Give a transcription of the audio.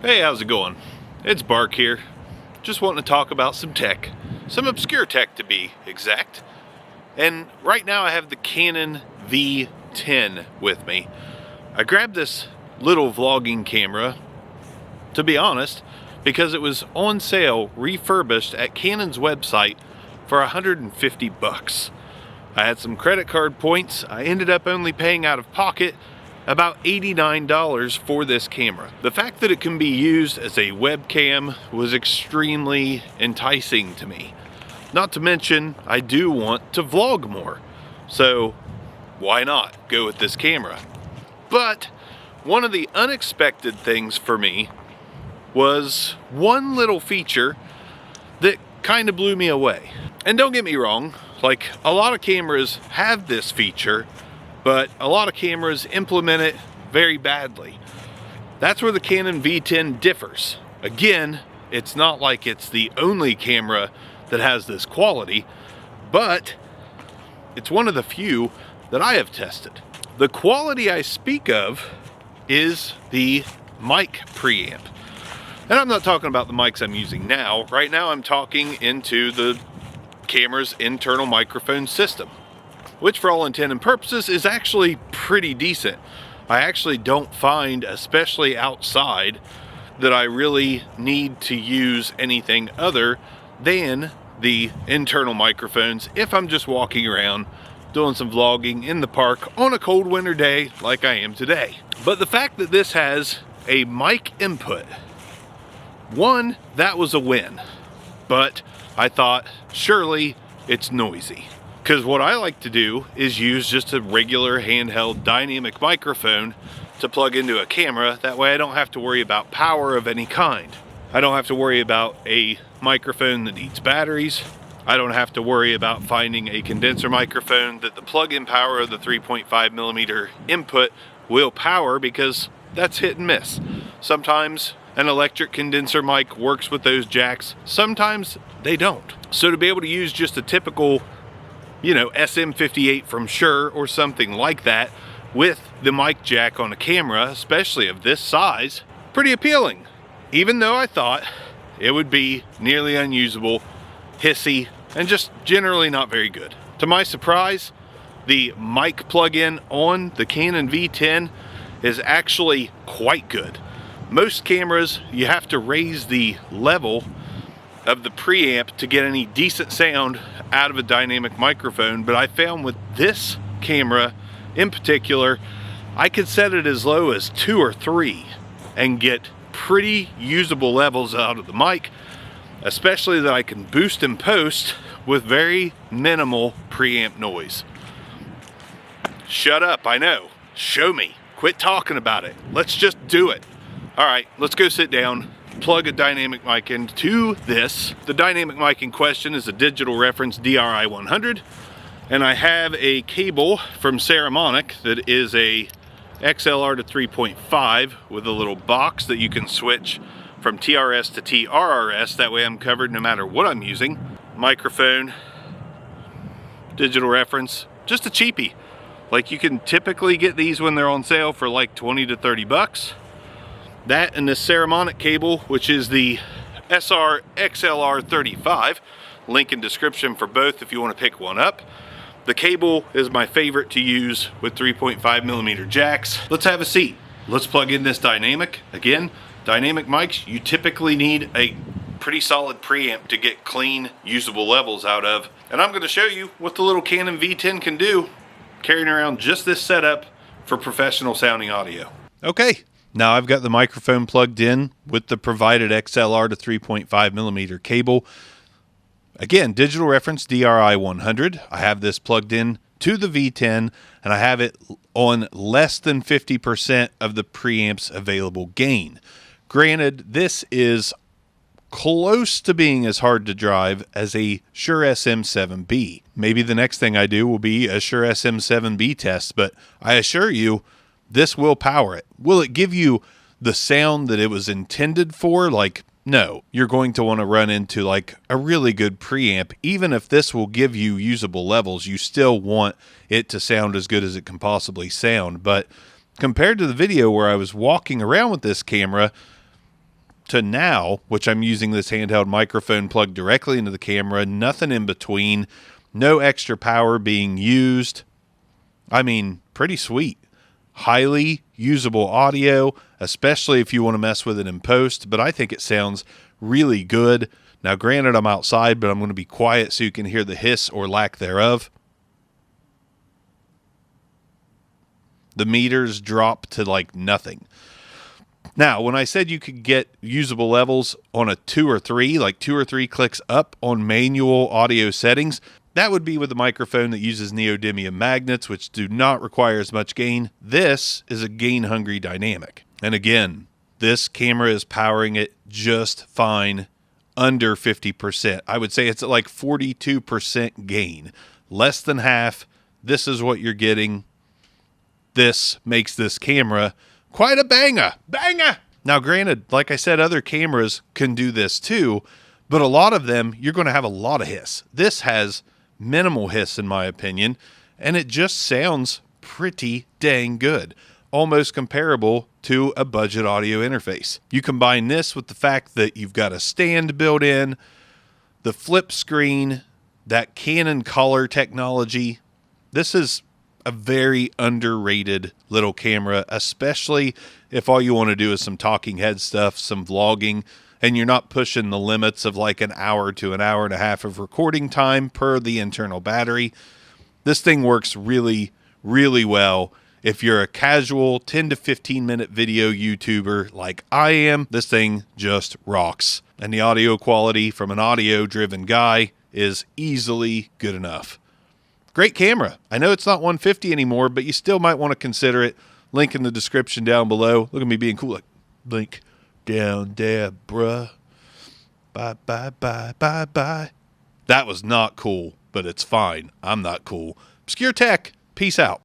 Hey, how's it going? It's Bark here. Just wanting to talk about some tech. Some obscure tech to be exact. And right now I have the Canon V10 with me. I grabbed this little vlogging camera, to be honest, because it was on sale, refurbished at Canon's website for 150 bucks. I had some credit card points. I ended up only paying out of pocket about $89 for this camera. The fact that it can be used as a webcam was extremely enticing to me. Not to mention, I do want to vlog more. So why not go with this camera? But one of the unexpected things for me was one little feature that kind of blew me away. And don't get me wrong, like a lot of cameras have this feature, but a lot of cameras implement it very badly. That's where the Canon V10 differs. Again, it's not like it's the only camera that has this quality, but it's one of the few that I have tested. The quality I speak of is the mic preamp. And I'm not talking about the mics I'm using now. Right now I'm talking into the camera's internal microphone system, which for all intent and purposes is actually pretty decent. I actually don't find, especially outside, that I really need to use anything other than the internal microphones if I'm just walking around doing some vlogging in the park on a cold winter day like I am today. But the fact that this has a mic input, one, that was a win. But I thought, surely it's noisy. Because what I like to do is use just a regular handheld dynamic microphone to plug into a camera. That way I don't have to worry about power of any kind. I don't have to worry about a microphone that needs batteries. I don't have to worry about finding a condenser microphone that the plug-in power of the 3.5 millimeter input will power, because that's hit and miss. Sometimes an electric condenser mic works with those jacks. Sometimes they don't. So to be able to use just a typical SM58 from Shure or something like that with the mic jack on a camera, especially of this size, pretty appealing. Even though I thought it would be nearly unusable, hissy, and just generally not very good. To my surprise, the mic plug-in on the Canon V10 is actually quite good. Most cameras, you have to raise the level of the preamp to get any decent sound out of a dynamic microphone, but I found with this camera in particular, I could set it as low as 2 or 3 and get pretty usable levels out of the mic, especially that I can boost and post with very minimal preamp noise. Shut up, I know. Show me. Quit talking about it. Let's just do it. All right, let's go sit down, plug a dynamic mic into this. The dynamic mic in question is a digital reference DRI-100, and I have a cable from Saramonic that is a XLR to 3.5 with a little box that you can switch from TRS to TRRS. That way I'm covered no matter what I'm using. Microphone, digital reference, just a cheapie. Like, you can typically get these when they're on sale for like 20 to 30 bucks. That and this Saramonic cable, which is the SR XLR 35. Link in description for both if you want to pick one up. The cable is my favorite to use with 3.5 millimeter jacks. Let's have a seat. Let's plug in this dynamic. Again, dynamic mics, you typically need a pretty solid preamp to get clean, usable levels out of. And I'm going to show you what the little Canon V10 can do, carrying around just this setup for professional sounding audio. Okay. Now I've got the microphone plugged in with the provided XLR to 3.5 millimeter cable. Again, digital reference DRI-100. I have this plugged in to the V10, and I have it on less than 50% of the preamp's available gain. Granted, this is close to being as hard to drive as a Shure SM7B. Maybe the next thing I do will be a Shure SM7B test, but I assure you, this will power it. Will it give you the sound that it was intended for? Like, no. You're going to want to run into like a really good preamp. Even if this will give you usable levels, you still want it to sound as good as it can possibly sound. But compared to the video where I was walking around with this camera, to now, which I'm using this handheld microphone plugged directly into the camera, nothing in between, no extra power being used. I mean, pretty sweet. Highly usable audio, especially if you want to mess with it in post, but I think it sounds really good. Now, granted, I'm outside, but I'm going to be quiet so you can hear the hiss or lack thereof. The meters drop to like nothing. Now, when I said you could get usable levels on a 2 or 3, like 2 or 3 clicks up on manual audio settings, that would be with a microphone that uses neodymium magnets, which do not require as much gain. This is a gain-hungry dynamic. And again, this camera is powering it just fine, under 50%. I would say it's at like 42% gain. Less than half. This is what you're getting. This makes this camera quite a banger. Banger! Now, granted, like I said, other cameras can do this too, but a lot of them, you're going to have a lot of hiss. This has minimal hiss, in my opinion, and it just sounds pretty dang good. Almost comparable to a budget audio interface. You combine this with the fact that you've got a stand built in, the flip screen, that Canon color technology. This is a very underrated little camera, especially if all you want to do is some talking head stuff, some vlogging, and you're not pushing the limits of like an hour to an hour and a half of recording time per the internal battery. This thing works really, really well. If you're a casual 10 to 15 minute video YouTuber like I am, this thing just rocks. And the audio quality from an audio driven guy is easily good enough. Great camera. I know it's not 150 anymore, but you still might want to consider it. Link in the description down below. Look at me being cool. Like, link down there, bruh. Bye, bye, bye, bye, bye. That was not cool, but it's fine. I'm not cool. Obscure Tech. Peace out.